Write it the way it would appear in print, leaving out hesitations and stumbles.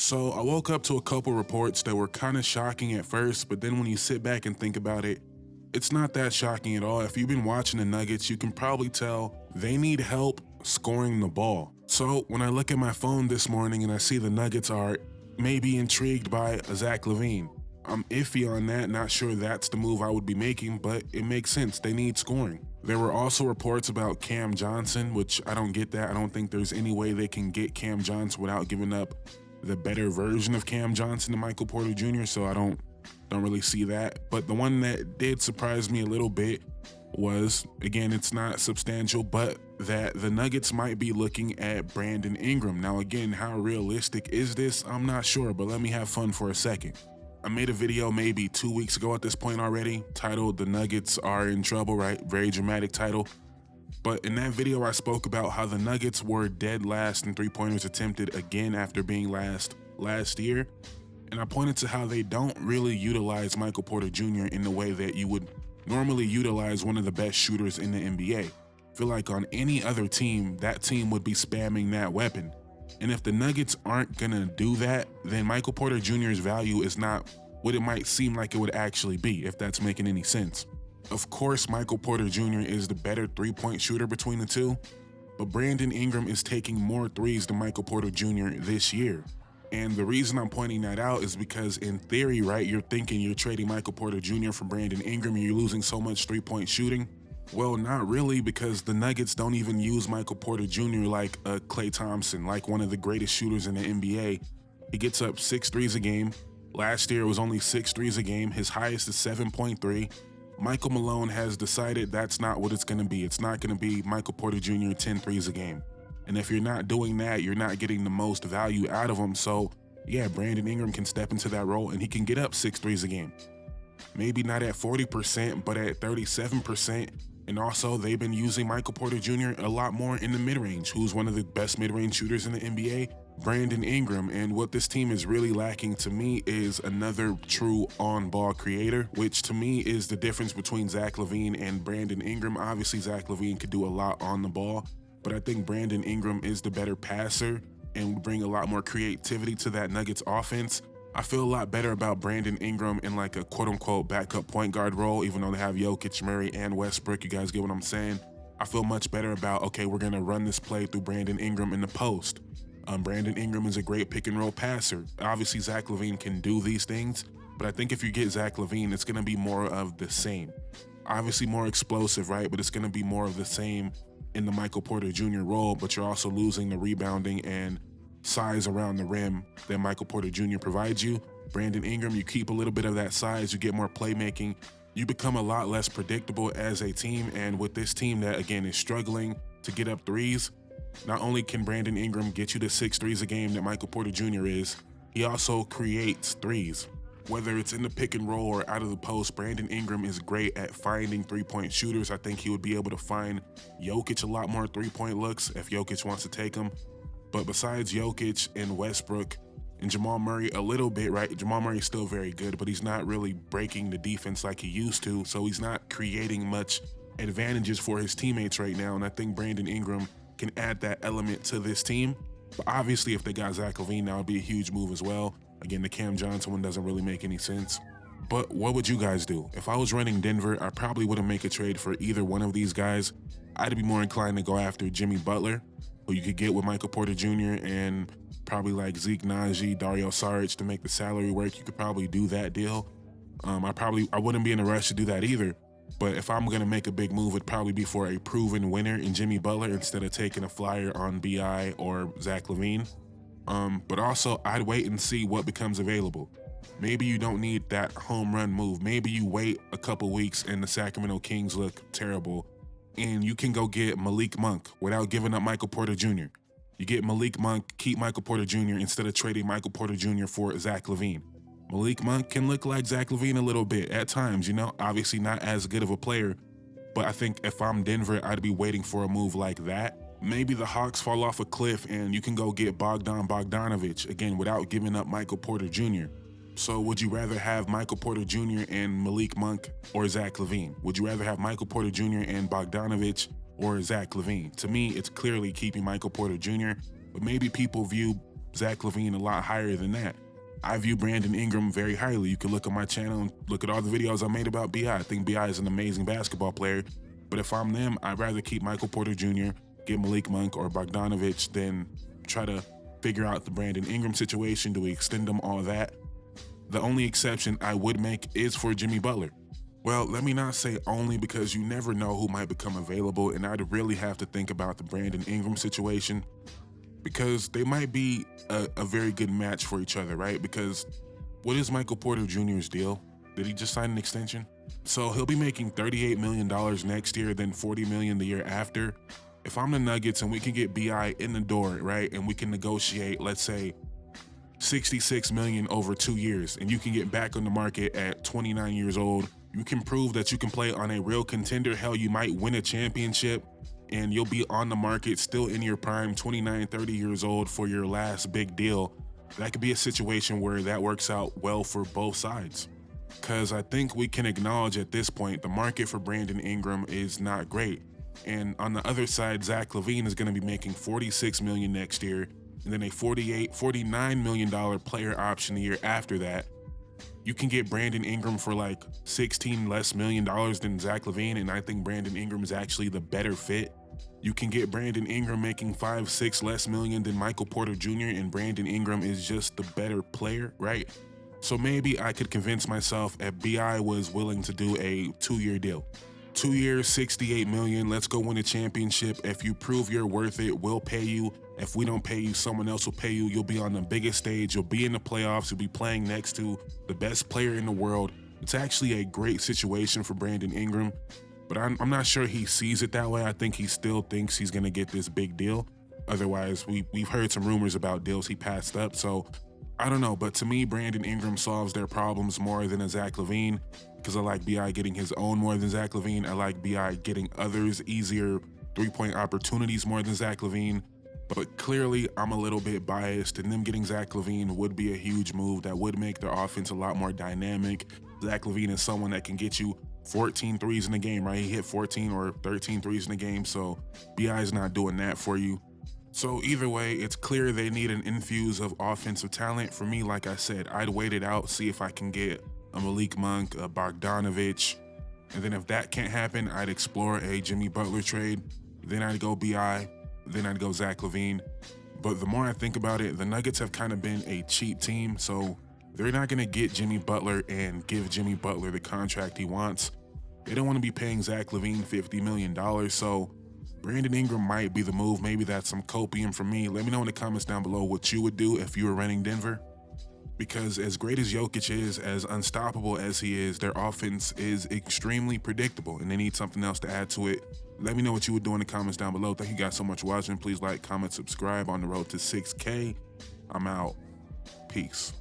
So I woke up to a couple reports that were kind of shocking at first, but then when you sit back and think about it, it's not that shocking at all. If you've been watching the Nuggets, you can probably tell they need help scoring the ball. So when I look at my phone this morning and I see the Nuggets are maybe intrigued by Zach LaVine, I'm iffy on that, not sure that's the move I would be making, but it makes sense. They need scoring. There were also reports about Cam Johnson, which I don't get that. I don't think there's any way they can get Cam Johnson without giving up the better version of Cam Johnson to Michael Porter Jr., so I don't really see that. But the one that did surprise me a little bit was, again, it's not substantial, but that the Nuggets might be looking at Brandon Ingram. Now, again, how realistic is this? I'm not sure, but let me have fun for a second. I made a video maybe 2 weeks ago at this point already, titled "The Nuggets Are in Trouble," right? Very dramatic title. But in that video, I spoke about how the Nuggets were dead last in three-pointers attempted again after being last year. And I pointed to how they don't really utilize Michael Porter Jr. in the way that you would normally utilize one of the best shooters in the NBA. I feel like on any other team, that team would be spamming that weapon. And if the Nuggets aren't gonna do that, then Michael Porter Jr.'s value is not what it might seem like it would actually be, if that's making any sense. Of course, Michael Porter Jr. is the better three-point shooter between the two, but Brandon Ingram is taking more threes than Michael Porter Jr. this year. And the reason I'm pointing that out is because in theory, right, you're thinking you're trading Michael Porter Jr. for Brandon Ingram and you're losing so much three-point shooting. Well, not really, because the Nuggets don't even use Michael Porter Jr. like Klay Thompson, like one of the greatest shooters in the NBA. He gets up 6 threes a game. Last year, it was only 6 threes a game. His highest is 7.3. Michael Malone has decided that's not what it's going to be. It's not going to be Michael Porter Jr. 10 threes a game. And if you're not doing that, you're not getting the most value out of him. So yeah, Brandon Ingram can step into that role and he can get up 6 threes a game. Maybe not at 40%, but at 37%. And also, they've been using Michael Porter Jr. a lot more in the mid-range. Who's one of the best mid-range shooters in the NBA? Brandon Ingram. And what this team is really lacking to me is another true on-ball creator, which to me is the difference between Zach LaVine and Brandon Ingram. Obviously, Zach LaVine could do a lot on the ball, but I think Brandon Ingram is the better passer and would bring a lot more creativity to that Nuggets offense. I feel a lot better about Brandon Ingram in like a quote-unquote backup point guard role, even though they have Jokic, Murray, and Westbrook. You guys get what I'm saying? I feel much better about, okay, we're going to run this play through Brandon Ingram in the post. Brandon Ingram is a great pick-and-roll passer. Obviously, Zach LaVine can do these things, but I think if you get Zach LaVine, it's going to be more of the same. Obviously more explosive, right? But it's going to be more of the same in the Michael Porter Jr. role, but you're also losing the rebounding and size around the rim that Michael Porter Jr. provides you. Brandon Ingram, you keep a little bit of that size, you get more playmaking, you become a lot less predictable as a team. And with this team that, again, is struggling to get up threes, not only can Brandon Ingram get you to 6 threes a game that Michael Porter Jr. is, he also creates threes. Whether it's in the pick and roll or out of the post, Brandon Ingram is great at finding three-point shooters. I think he would be able to find Jokic a lot more three-point looks if Jokic wants to take them. But besides Jokic and Westbrook and Jamal Murray a little bit, right? Jamal Murray's still very good, but he's not really breaking the defense like he used to, so he's not creating much advantages for his teammates right now, and I think Brandon Ingram can add that element to this team. But obviously, if they got Zach LaVine, that would be a huge move as well. Again, the Cam Johnson one doesn't really make any sense. But what would you guys do? If I was running Denver, I probably wouldn't make a trade for either one of these guys. I'd be more inclined to go after Jimmy Butler, who you could get with Michael Porter Jr. and probably like Zeke Naji, Dario Saric to make the salary work. You could probably do that deal. I wouldn't be in a rush to do that either. But if I'm gonna make a big move, it'd probably be for a proven winner in Jimmy Butler instead of taking a flyer on BI or Zach LaVine. But also, I'd wait and see what becomes available. Maybe you don't need that home run move. Maybe you wait a couple weeks and the Sacramento Kings look terrible, and you can go get Malik Monk without giving up Michael Porter Jr. You get Malik Monk, keep Michael Porter Jr. instead of trading Michael Porter Jr. for Zach LaVine. Malik Monk can look like Zach LaVine a little bit at times, you know, obviously not as good of a player, but I think if I'm Denver, I'd be waiting for a move like that. Maybe the Hawks fall off a cliff and you can go get Bogdan Bogdanovic, again, without giving up Michael Porter Jr. So would you rather have Michael Porter Jr. and Malik Monk or Zach LaVine? Would you rather have Michael Porter Jr. and Bogdanovic or Zach LaVine? To me, it's clearly keeping Michael Porter Jr., but maybe people view Zach LaVine a lot higher than that. I view Brandon Ingram very highly. You can look at my channel and look at all the videos I made about B.I. I think B.I. is an amazing basketball player, but if I'm them, I'd rather keep Michael Porter Jr., get Malik Monk or Bogdanovich than try to figure out the Brandon Ingram situation. Do we extend them, all that? The only exception I would make is for Jimmy Butler. Well, let me not say only, because you never know who might become available, and I'd really have to think about the Brandon Ingram situation, because they might be a very good match for each other, right? Because what is Michael Porter Jr.'s deal? Did he just sign an extension? So he'll be making $38 million next year, then $40 million the year after. If I'm the Nuggets and we can get B.I. in the door, right, and we can negotiate, let's say, $66 million over 2 years, and you can get back on the market at 29 years old, you can prove that you can play on a real contender. Hell, you might win a championship, and you'll be on the market still in your prime, 29, 30 years old for your last big deal. That could be a situation where that works out well for both sides. Because I think we can acknowledge at this point, the market for Brandon Ingram is not great. And on the other side, Zach LaVine is going to be making $46 million next year, and then a $49 million player option the year after that. You can get Brandon Ingram for like $16 less million than Zach LaVine, and I think Brandon Ingram is actually the better fit. You can get Brandon Ingram making $5-6 less million than Michael Porter Jr., and Brandon Ingram is just the better player, right? So maybe I could convince myself if B.I. was willing to do a 2-year deal. 2 years, $68 million, let's go win a championship. If you prove you're worth it, we'll pay you. If we don't pay you, someone else will pay you. You'll be on the biggest stage, you'll be in the playoffs, you'll be playing next to the best player in the world. It's actually a great situation for Brandon Ingram, but I'm not sure he sees it that way. I think he still thinks he's gonna get this big deal. Otherwise, we've heard some rumors about deals he passed up, so I don't know. But to me, Brandon Ingram solves their problems more than a Zach LaVine, because I like B.I. getting his own more than Zach LaVine. I like B.I. getting others easier three-point opportunities more than Zach LaVine. But clearly, I'm a little bit biased, and them getting Zach LaVine would be a huge move that would make their offense a lot more dynamic. Zach LaVine is someone that can get you 14 threes in a game, right? He hit 14 or 13 threes in a game, so B.I. is not doing that for you. So either way, it's clear they need an infuse of offensive talent. For me, like I said, I'd wait it out, see if I can get a Malik Monk, a Bogdanovich, and then if that can't happen, I'd explore a Jimmy Butler trade. Then I'd go B.I., then I'd go Zach LaVine. But the more I think about it, the Nuggets have kind of been a cheap team, so they're not gonna get Jimmy Butler and give Jimmy Butler the contract he wants. They don't wanna be paying Zach LaVine $50 million, so Brandon Ingram might be the move. Maybe that's some copium for me. Let me know in the comments down below what you would do if you were running Denver. Because as great as Jokic is, as unstoppable as he is, their offense is extremely predictable, and they need something else to add to it. Let me know what you would do in the comments down below. Thank you guys so much for watching. Please like, comment, subscribe on the road to 6K. I'm out. Peace.